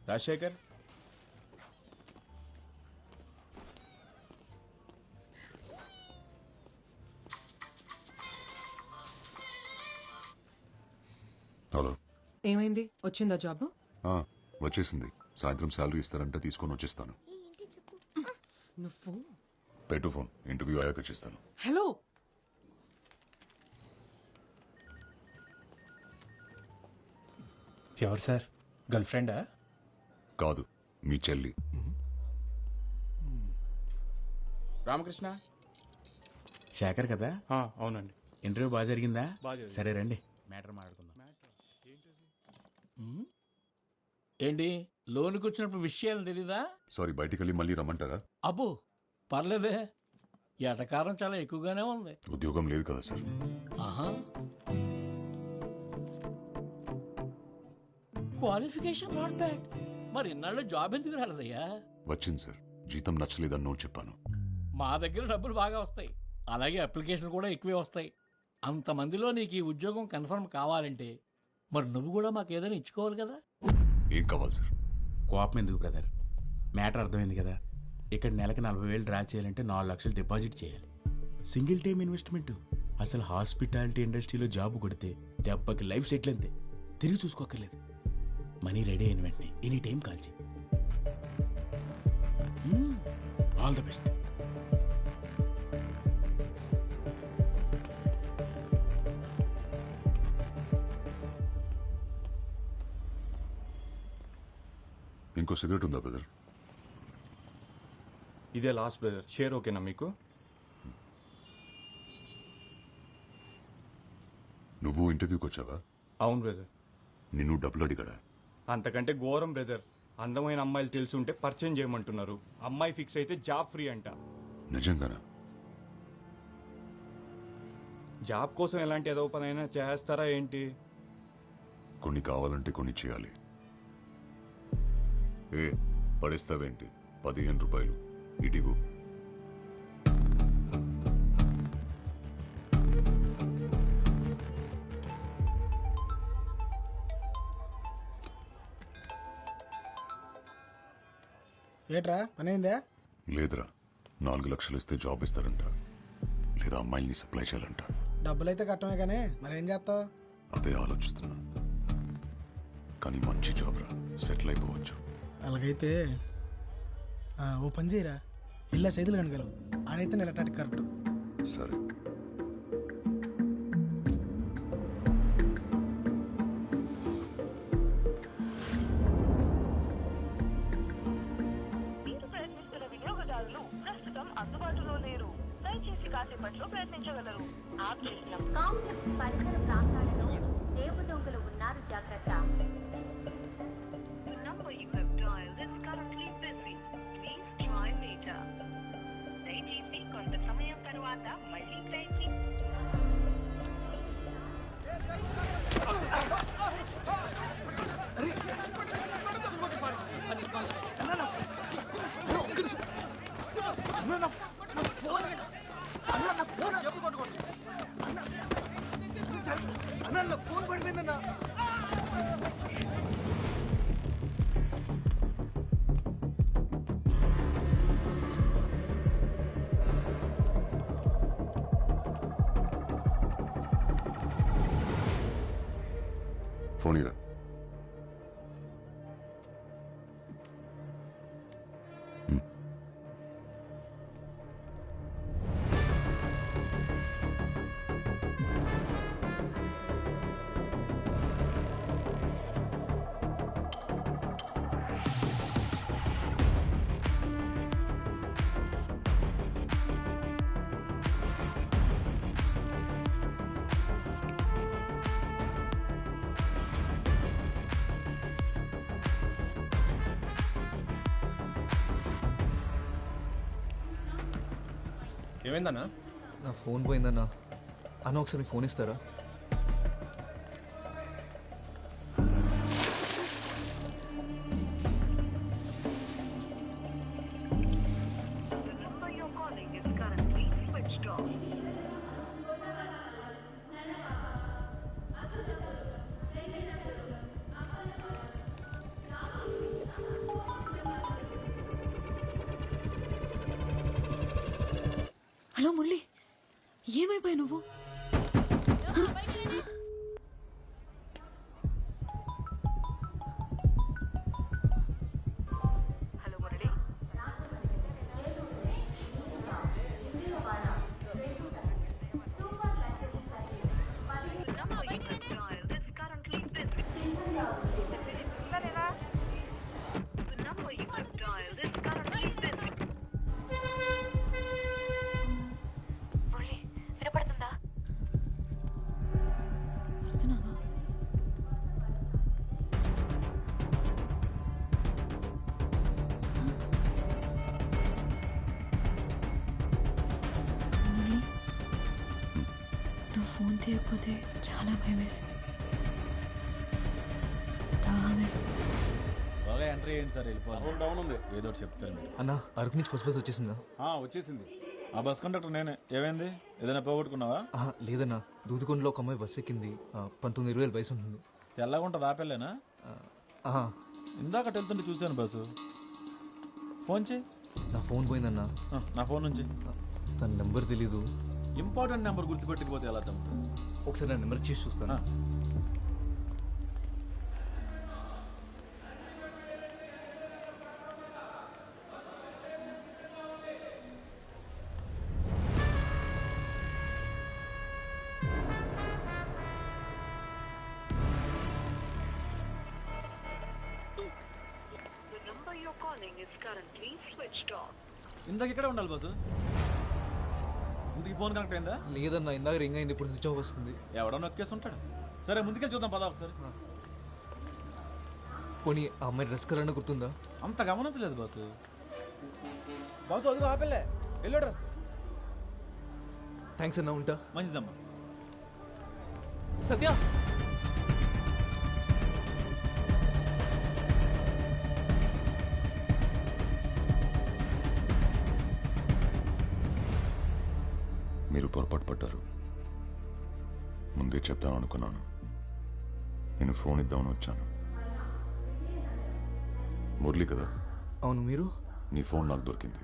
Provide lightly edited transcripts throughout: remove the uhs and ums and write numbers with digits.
Rajasekhar, hello. ఏమైంది? వచ్చిందా job? వచ్చేసింది. సాయంత్రం శాలరీ ఇస్తారంటే తీసుకొని వచ్చేస్తాను. నువ్వు పెట్టు ఫోన్. ఇంటర్వ్యూ అయ్యాక చేస్తాను. హలో, ఎవరు సార్? గర్ల్ ఫ్రెండా? కాదు, మీ చెల్లి. రామకృష్ణ, శేఖర్ కదా? అవునండి. ఇంటర్వ్యూ బాగా జరిగిందా? బాగా జరిగింది. సరే రండి, మ్యాటర్ మాట్లాడుకుందాం. ఏంటి, లోనికి వచ్చినప్పుడు విషయాలు తెలీదా? సారీ, బయటికి వెళ్ళి మళ్ళీ రమ్మంటారా? అబ్బో పర్లేదే, ఎటకారం చాలా ఎక్కువగానే ఉంది. ఉద్యోగం లేదు కదా సార్. ఆహా, క్వాలిఫికేషన్ నాట్ బ్యాడ్. మరి ఇన్నాళ్ళు జాబ్ ఎందుకు రాలేదయ్యా? వచ్చింది సార్. జీతం నచ్చలేదని నో చెప్పాను. మా దగ్గర డబ్బులు బాగా వస్తాయి, అలాగే అప్లికేషన్లు కూడా ఎక్కువే వస్తాయి. అంతమందిలో నీకు ఈ ఉద్యోగం కన్ఫర్మ్ కావాలంటే మరి నువ్వు కూడా మాకు ఏదైనా ఇచ్చుకోవాలి కదా. ఏం కావాలి సార్? కోపం ఎందుకు బ్రదర్? మ్యాటర్ అర్థమైంది కదా. ఇక్కడ నెలకి 40,000 డ్రా చేయాలంటే 4 లక్షలు డిపాజిట్ చేయాలి. Single time investment. అసలు హాస్పిటాలిటీ ఇండస్ట్రీలో జాబ్ కొడితే దెబ్బకి లైఫ్ సెటిల్ అంతే, తిరిగి చూసుకోక్కర్లేదు. మనీ రెడీ అయిన వెంటనే ఎనీ టైం కాల్ చేయి. All the best. ఇంకో సిగరెట్ ఉందా బ్రదర్? ఇదే లాస్ట్ బ్రదర్. షేర్ ఓకేనా మీకు? నువ్వు ఇంటర్వ్యూకి వచ్చావా? అవును బ్రదర్. నిన్ను డబ్బులు అడిగాడా? అంతకంటే ఘోరం బ్రదర్. అందమైన అమ్మాయిలు తెలుసుంటే పరిచయం చేయమంటున్నారు. అమ్మాయి ఫిక్స్ అయితే జాబ్ ఫ్రీ అంట. నిజంగానా? జాబ్ కోసం ఎలాంటి ఏదో పనైనా చేస్తారా ఏంటి? కొన్ని కావాలంటే కొన్ని చేయాలి. పడిస్తావేంటి? 15 రూపాయలు ఇటిగు. ఏట్రా పనైందా? లేదురా, 4 లక్షలు ఇస్తే జాబ్ ఇస్తారంట, లేదా అమ్మాయిల్ని సప్లై చేయాలంట. డబ్బులైతే కట్టమే కానీ మరేం చేస్తావు? అదే ఆలోచిస్తున్నా. కానీ మంచి జాబ్ రా, సెటిల్ అయిపోవచ్చు. అలాగైతే ఓ పని చేయరా, ఇల్లా సైదులు కనగలవు. ఆడైతే నెలటాటికి కరెక్ట్. సరే. మీరు ప్రయత్నిస్తున్న వినియోగదారులు ప్రస్తుతం అందుబాటులో లేరు. దయచేసి కాసేపట్లో ప్రయత్నించగలరు. ఆప్ చేసిన కాంప్లెక్స్ పరిసర ప్రాంతాలలో రేపు దొంగలు ఉన్నారు, జాగ్రత్త. number you have dialed is currently busy. Please try later. దయచేసి కొంత సమయం తర్వాత మళ్ళీ ప్రయత్నించండి. ఫోన్ పడిపోయిందన్నా. ఫోన్ ఇరా. ఏమైందన్నా? నా ఫోన్ పోయిందన్నా. అన్న ఒకసారి ఫోన్ ఇస్తారా? The number you're calling is currently switched off. Hello Murali, ఏమైపోయావు నువ్వు? Hello Murali. Number you have dialed is currently busy. The number you have dialed is currently busy. Murali, వినపడుతుందా? వస్తున్నావా? మురళి, నువ్వు ఫోన్ తీయకపోతే చాలా భయం వేసింది. దాహం వేసింది. బాగా ఎంట్రీ అయ్యింది సార్, వెళ్ళిపోవాలి. డౌన్ ఉంది, ఏదో ఒకటి చెప్తారు మీరు. అన్న అరకు నుంచి బస్ వచ్చేసిందా? వచ్చేసింది. ఆ బస్ కండక్టర్ నేనే. ఏమైంది, ఏదైనా పోగొట్టుకున్నావా? లేదన్నా, దూదుకొండలో ఒక అమ్మాయి బస్ ఎక్కింది. 19-20 వయసు ఉంటుంది. తెల్లగా ఉంటుంది, ఆపెళ్ళేనా? ఇందాక వెళ్తుంటే చూశాను బస్సు. ఫోన్ చేయి. నా ఫోన్ పోయిందన్నా. నా ఫోన్ నుంచి. తన నెంబర్ తెలీదు. ఇంపార్టెంట్ నెంబర్ గుర్తుపెట్టకపోతే ఎలా తమ్ముడు? ఒకసారి నా నెంబర్ చేసి చూస్తాను. The number you're calling is currently switched off. ఇందాక ఇక్కడే ఉండాలి బస్సు. ఇందుకు ఫోన్ కనెక్ట్ అయిందా? లేదన్నా, ఇందాక రింగ్ అయింది, ఇప్పుడు స్విచ్ ఆఫ్ వస్తుంది. ఎవడో నొక్కేసి ఉంటాడు. సరే ముందుకెళ్ళి చూద్దాం పదా ఒకసారి. పోనీ ఆ అమ్మాయి డ్రెస్ కలర్ గుర్తుందా? అంత గమనించలేదు బాసు. బాసు అదిగో ఆపెళ్ళే, ఎల్లో డ్రెస్. థ్యాంక్స్ అన్నా, ఉంటా. మంచిదమ్మా. సత్య, మీరు పొరపాటు పడ్డారు. ముందే చెప్తాను అనుకున్నాను. నేను ఫోన్ ఇద్దామని వచ్చాను. మురళి కదా? అవును, మీరు? నీ ఫోన్ నాకు దొరికింది.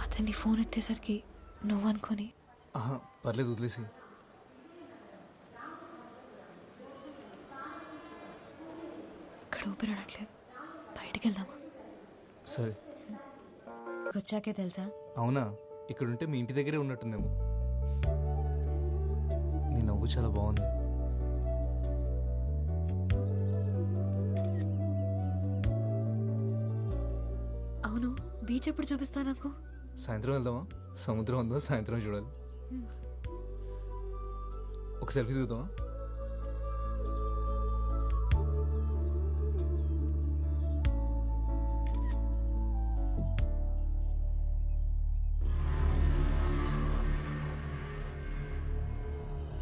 అతన్ని ఫోన్ ఎత్తేసరికి నువ్వు అనుకొని. పర్లేదు, వదిలేసి. ఇక్కడ ఊపిరాడట్లేదు, బయటికి వెళ్దామా? సరే. వచ్చాకే తెలుసా? అవునా? ఇక్కడుంటే మీ ఇంటి దగ్గరే ఉన్నట్టుందేమో. నీ నవ్వు చాలా బాగుంది. అవును, బీచ్ ఎప్పుడు చూపిస్తా నాకు? సాయంత్రం వెళ్దామా? సముద్రం ఉందో సాయంత్రం చూడాలి. ఒక సెల్ఫీ దిగుదామా?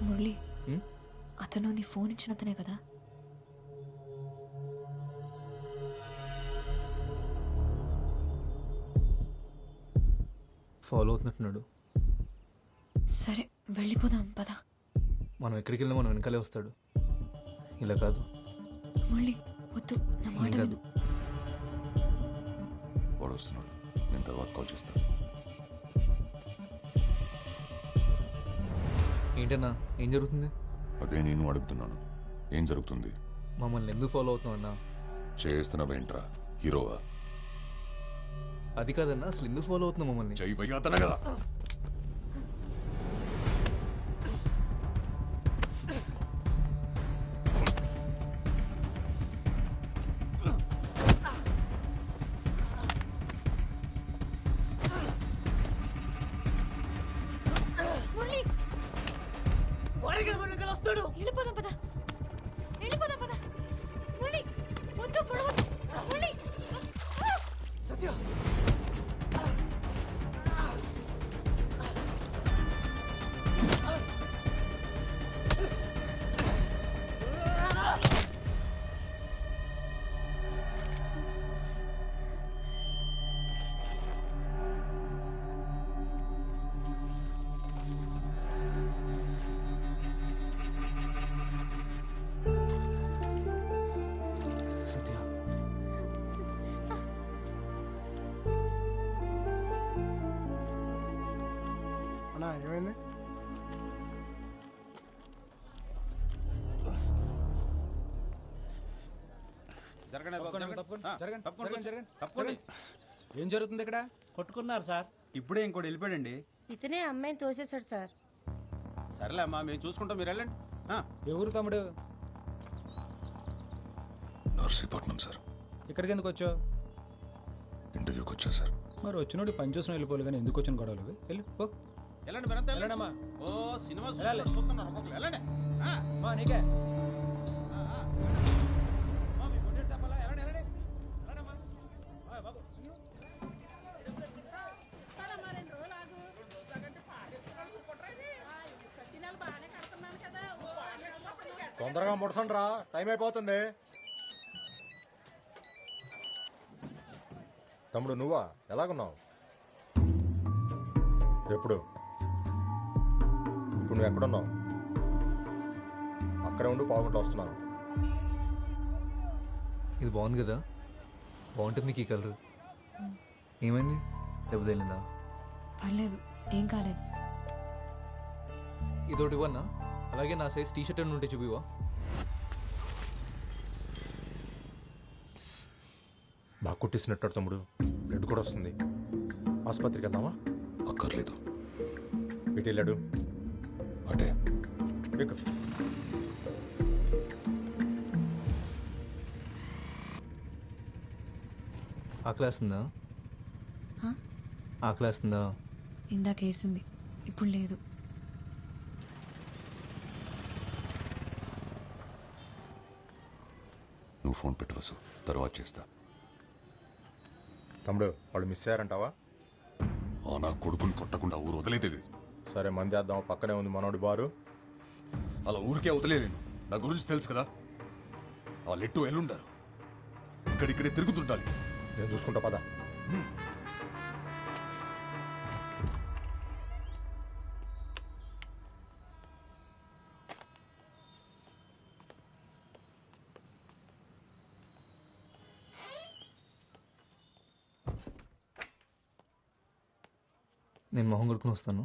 మురళి, అతను నీ ఫోన్ ఇచ్చిన అతనే కదా? ఫాలో అవుతున్నట్టున్నాడు. సరే వెళ్ళిపోదాం పదా. మనం ఎక్కడికి వెళ్ళినా మనం వెనకాలే వస్తాడు. ఇలా కాదు. మురళి వద్దు, నా మాట కాదు. విను. వాడు వస్తున్నాడు, నేను తర్వాత కాల్ చేస్తాను. ఏంటన్నా, ఏం జరుగుతుంది? అదే నేను అడుగుతున్నాను. ఏం జరుగుతుంది? మమ్మల్ని ఎందుకు ఫాలో అవుతున్నావు అన్నా? చేస్తున్నావేంట్రా, హీరోవా? అది కాదన్నా, అసలు ఎందుకు ఫాలో అవుతున్నావు మమ్మల్ని? చెయ్యతన కదా. వెళ్ళిపోదాం పదా, వెళ్ళిపోదాం పదా. మురళి వద్దు, పొడవద్దు. మురళి సత్య, ఏమైంది? ఏం జరుగుతుంది ఇక్కడ? కొట్టుకున్నారు సార్. ఇప్పుడే ఇంకోటి వెళ్ళిపోయాడండి. ఇతనే అమ్మాయిని తోసేశాడు సార్. సరేలే అమ్మా, మేము చూసుకుంటాం, మీరు వెళ్ళండి. ఎవరు తమ్ముడు? నర్సీపట్నం సార్. ఇక్కడికి ఎందుకు వచ్చావు? ఇంటర్వ్యూకి వచ్చా సార్. మరి వచ్చినోడు పని చూసిన వెళ్ళిపోవాలి కానీ ఎందుకు వచ్చిన గొడవలు అవి? వెళ్ళి పో. వెళ్ళండి మీరంతా వెళ్ళండి. వెళ్ళండమ్మా. ఓ సినిమా వెళ్ళాలి. చూస్తున్నారు ఒక్కొక్కరు. వెళ్ళండి. మా నీకే మా, మీ కొట్టేడు చెప్పాలా? వెళ్ళండి, వెళ్ళండి. వెళ్ళండమ్మా. బాబు తొందరగా ముడసండి రా, టైం అయిపోతుంది. తమ్ముడు నువ్వా? ఎలాగున్నావు? ఎప్పుడు? ఇప్పుడు నువ్వు ఎక్కడున్నావు? అక్కడే ఉండి పావుగొట్టు వస్తున్నాను. ఇది బాగుంది కదా, బాగుంటుంది నీకు ఈ కలర్. ఏమైంది, దెబ్బ తగిలిందా? పర్లేదు, ఏం కాలేదు. ఇదోటి ఇవ్వన్నా, అలాగే నా సైజ్ టీ షర్ట్ ఉంటే చూపివా? బాగా కొట్టేసినట్టు తమ్ముడు, బ్లడ్ కూడా వస్తుంది. ఆసుపత్రికి వెళ్దామా? అక్కర్లేదు. ఇటు వెళ్ళాడు. అటే ఎక్కు. ఆకలేస్తుందా? ఆకలేస్తుందా? ఇందాక వేసింది, ఇప్పుడు లేదు. నువ్వు ఫోన్ పెట్టు వసు, తర్వాత చేస్తా. తమ్ముడు వాళ్ళు మిస్ అయ్యారంటావా? నా కొడుకుని కొట్టకుండా ఊరు వదిలేదే. సరే మంది వేద్దాం, పక్కనే ఉంది మనోడి బారు. అలా ఊరికే వదిలేను. నా గురించి తెలుసు కదా, ఆ లెట్టు ఎల్లుండారు. ఇక్కడిక్కడే తిరుగుతుండాలి. నేను చూసుకుంటా పద. నేను మొహం కొడుకుని వస్తాను.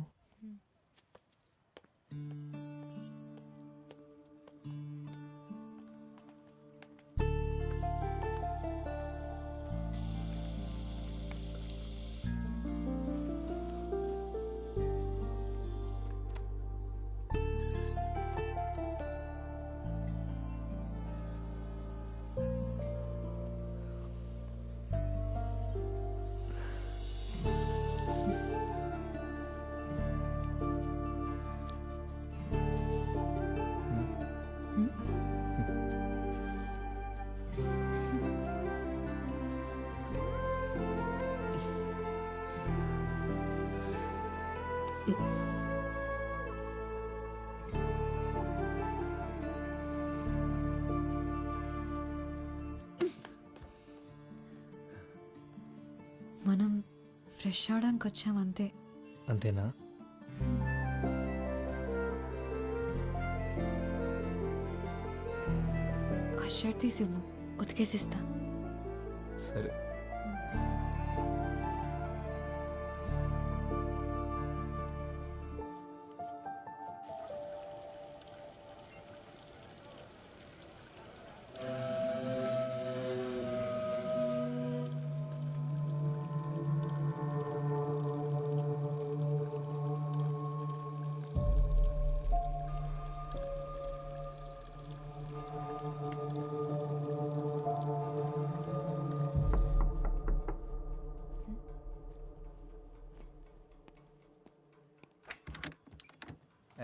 మనం ఫ్రెష్ అవడానికి వచ్చాం అంతే. అంతేనా? ఆ షర్ట్ తీసి ఇవ్వు, ఉతికేసిస్తా. సరే.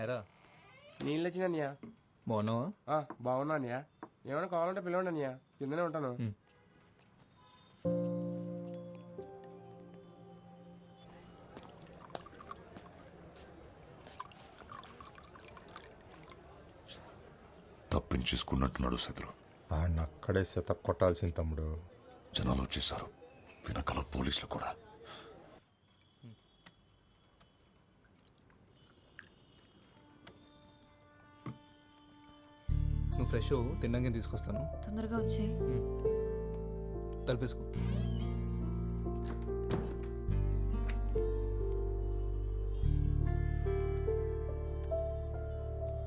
ఎరా నీళ్ళు వచ్చినానియా? బాగున్నావా? బాగున్నా అనియా. ఏమైనా కావాలంటే పిలవండి అనియా, కిందనే ఉంటాను. తప్పించేసుకున్నట్టున్నాడు శత్రు. ఆయన అక్కడే శత కొట్టాల్సింది తమ్ముడు. జనాలు వచ్చేసారు, వెనకాల పోలీసులు కూడా. నువ్వు ఫ్రెష్ తిన్నాక తీసుకొస్తాను. తొందరగా వచ్చే. తలపేసుకో.